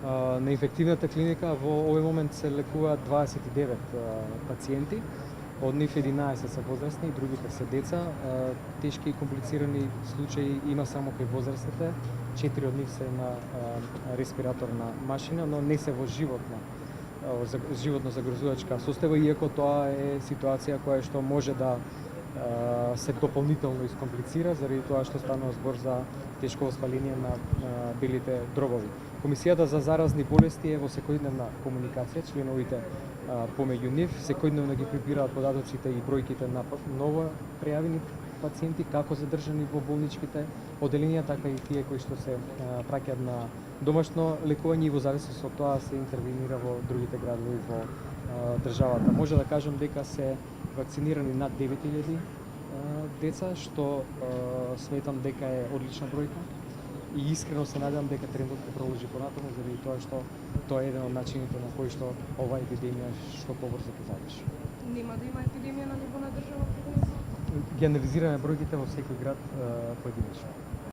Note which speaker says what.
Speaker 1: На инфективната клиника во овој момент се лекуваат 29 пациенти. Од нив 11 се возрастни, другите се деца. Тешки и комплицирани случаи има само кај возрастните. 4 од нив се на респираторна машина, но не се во животно загрозувачка состојба, иако тоа е ситуација која што може да се дополнително искомплицира заради тоа што станува збор за тешко воспаление на белите дробови. Комисијата за заразни болести е во секојдневна комуникација, членовите помеѓу нив секојдневно ги прибираат податоците и бројките на ново пријавени пациенти, како задржани во болничките оделенија, така и тие кои што се праќаат на домашно лекување и во зависност од тоа се интервенира во другите градови во државата. Може да кажам дека се вакцинирани над 9000 деца, што сметам дека е одлична бројка и искрено се надевам дека трендот ќе продолжи понатаму заради тоа што тоа е еден од начините на кои што оваа епидемија што побрзо ќе заврши.
Speaker 2: Нема да има епидемија на ниво на држава?
Speaker 1: Ги анализираме бројките во секој град поединечно.